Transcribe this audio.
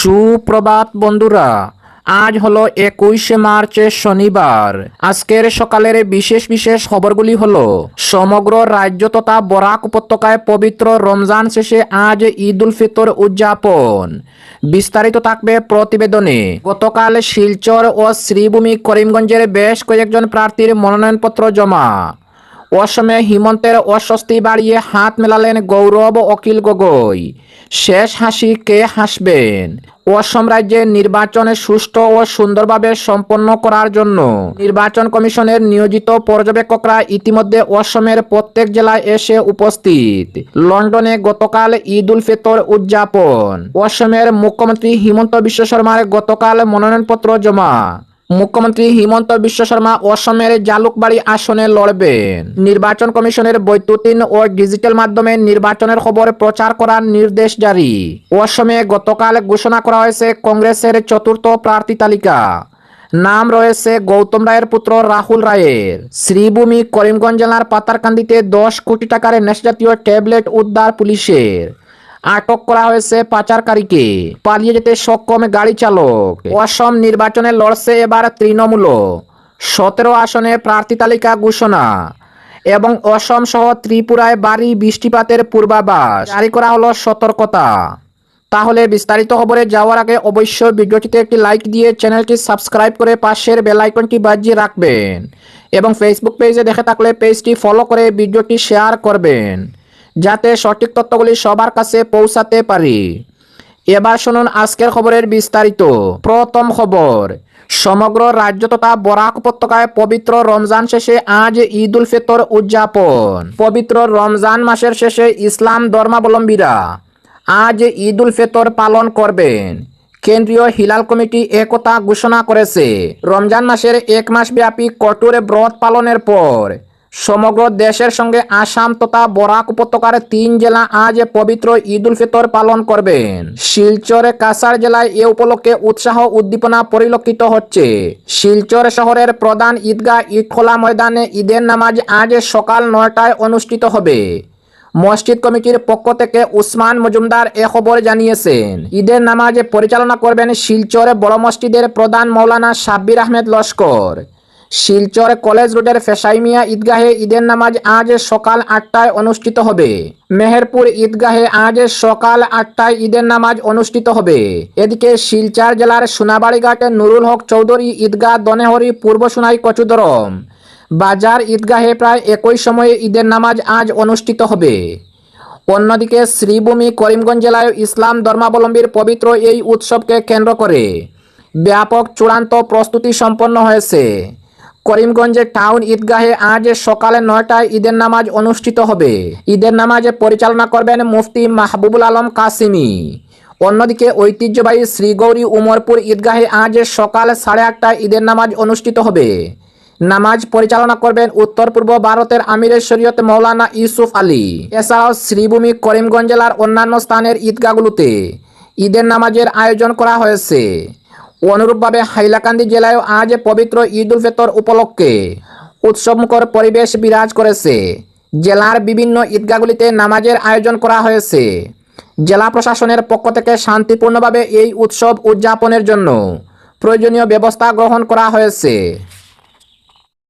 সুপ্রভাত বন্ধুরা, আজ হলো 21শে মার্চ শনিবার। আজকের সকালের বিশেষ বিশেষ খবরগুলি হলো, সমগ্র রাজ্য তথা বরাক উপত্যকায় পবিত্র রমজান শেষে আজ ঈদ উল ফিতর উদযাপন। বিস্তারিত থাকবে প্রতিবেদনে। গতকাল শিলচর ও শ্রীভূমি করিমগঞ্জের বেশ কয়েকজন প্রার্থীর মনোনয়নপত্র জমা। অসমে হিমন্তের অস্বস্তি বাড়িয়ে হাত মেলালেন গৌরব অখিল গগৈ। শেষ হাসি কে হাসবেন? অসম রাজ্যের নির্বাচন সুষ্ঠু ও সুন্দরভাবে সম্পন্ন করার জন্য নির্বাচন কমিশনের নিয়োজিত পর্যবেক্ষকরা ইতিমধ্যে অসমের প্রত্যেক জেলায় এসে উপস্থিত। লন্ডনে গতকাল ঈদ উল ফিতর উদযাপন। অসমের মুখ্যমন্ত্রী হিমন্ত বিশ্ব শর্মার গতকাল মনোনয়নপত্র জমা। মুখ্যমন্ত্রী হিমন্ত বিশ্ব শর্মা অসমের জালুকবাড়ি আসনে লড়বেন। নির্বাচন কমিশনের বৈদ্যুতিন ও ডিজিটাল মাধ্যমে নির্বাচনের খবর প্রচার করার নির্দেশ জারি। অসমে গতকাল ঘোষণা করা হয়েছে কংগ্রেসের চতুর্থ প্রার্থী তালিকা। নাম রয়েছে গৌতম রায়ের পুত্র রাহুল রায়ের। শ্রীভূমি করিমগঞ্জ জেলার পাতারকান্দিতে 10 কোটি টাকার নেশাজাতীয় ট্যাবলেট উদ্ধার পুলিশের। আটক করা হয়েছে পাচারকারীকে। পালিয়ে যেতে সক্ষম গাড়ি চালক। অসম নির্বাচনে লড়ছে এবার তৃণমূল। 17 আসনে প্রার্থী তালিকা ঘোষণা এবং অসম সহ ত্রিপুরায় ভারী বৃষ্টিপাতের পূর্বাভাস জারি করা হলো সতর্কতা। তাহলে বিস্তারিত খবরে যাওয়ার আগে অবশ্যই ভিডিওটিতে একটি লাইক দিয়ে চ্যানেলটি সাবস্ক্রাইব করে পাশের বেল আইকনটি বাজিয়ে রাখবেন এবং ফেসবুক পেজে দেখে থাকলে পেজটি ফলো করে ভিডিওটি শেয়ার করবেন, যাতে সঠিক তথ্যগুলি সবার কাছে পৌঁছাতে পারি। এবার শুনুন আজকের খবরের বিস্তারিত। প্রথম খবর, সমগ্র রাজ্য তথা বরাক উপত্যকায় পবিত্র রমজান শেষে আজ ঈদ উল ফিতর উদযাপন। পবিত্র রমজান মাসের শেষে ইসলাম ধর্মাবলম্বীরা আজ ঈদ উল ফিতর পালন করবেন। কেন্দ্রীয় হিলাল কমিটি একথা ঘোষণা করেছে। রমজান মাসের 1 মাস ব্যাপী কঠোর ব্রত পালনের পর সমগ্র দেশের সঙ্গে আসাম তথা বরাক উপত্যকার 3 জেলা আজ পবিত্র ঈদ উল ফিতর পালন করবেন। শিলচর কাছাড় জেলায় এ উপলক্ষে উৎসাহ উদ্দীপনা পরিলক্ষিত হচ্ছে। শিলচর শহরের প্রধান ঈদগাহ ঈদখোলা ময়দানে ঈদের নামাজ আজ সকাল 9টায় অনুষ্ঠিত হবে। মসজিদ কমিটির পক্ষ থেকে উসমান মজুমদার এ খবর জানিয়েছেন। ঈদের নামাজ পরিচালনা করবেন শিলচর বড় মসজিদের প্রধান মৌলানা সাব্বির আহমেদ লস্কর। শিলচর কলেজ রোডের ফেসাইমিয়া ঈদগাহে ঈদের নামাজ আজ সকাল 8টায় অনুষ্ঠিত হবে। মেহেরপুর ঈদগাহে আজ সকাল 8টায় ঈদের নামাজ অনুষ্ঠিত হবে। এদিকে শিলচর জেলার সোনাবাড়িঘাটে নুরুল হক চৌধুরী ঈদগাহ দনেহরি পূর্ব সোনাই কচুদরম বাজার ঈদগাহে প্রায় একই সময়ে ঈদের নামাজ আজ অনুষ্ঠিত হবে। অন্যদিকে শ্রীভূমি করিমগঞ্জ জেলায় ইসলাম ধর্মাবলম্বীর পবিত্র এই উৎসবকে কেন্দ্র করে ব্যাপক চূড়ান্ত প্রস্তুতি সম্পন্ন হয়েছে। করিমগঞ্জের টাউন ঈদগাহে আজ সকালে 9টায় ঈদের নামাজ অনুষ্ঠিত হবে। ঈদের নামাজ পরিচালনা করবেন মুফতি মাহবুবুল আলম কাসিমি। অন্যদিকে ঐতিহ্যবাহী শ্রীগৌরী উমরপুর ঈদগাহে আজ সকাল 8:30টায় ঈদের নামাজ অনুষ্ঠিত হবে। নামাজ পরিচালনা করবেন উত্তর পূর্ব ভারতের আমিরে শরীয়ত মৌলানা ইউসুফ আলী। এছাড়াও শ্রীভূমি করিমগঞ্জ জেলার অন্যান্য স্থানের ঈদগাহগুলোতে ঈদের নামাজের আয়োজন করা হয়েছে। অনুরূপভাবে হাইলাকান্দি জেলায়ও আজ পবিত্র ঈদ উল ফিতর উপলক্ষে উৎসবমুখর পরিবেশ বিরাজ করেছে। জেলার বিভিন্ন ঈদগাহগুলিতে নামাজের আয়োজন করা হয়েছে। জেলা প্রশাসনের পক্ষ থেকে শান্তিপূর্ণভাবে এই উৎসব উদযাপনের জন্য প্রয়োজনীয় ব্যবস্থা গ্রহণ করা হয়েছে।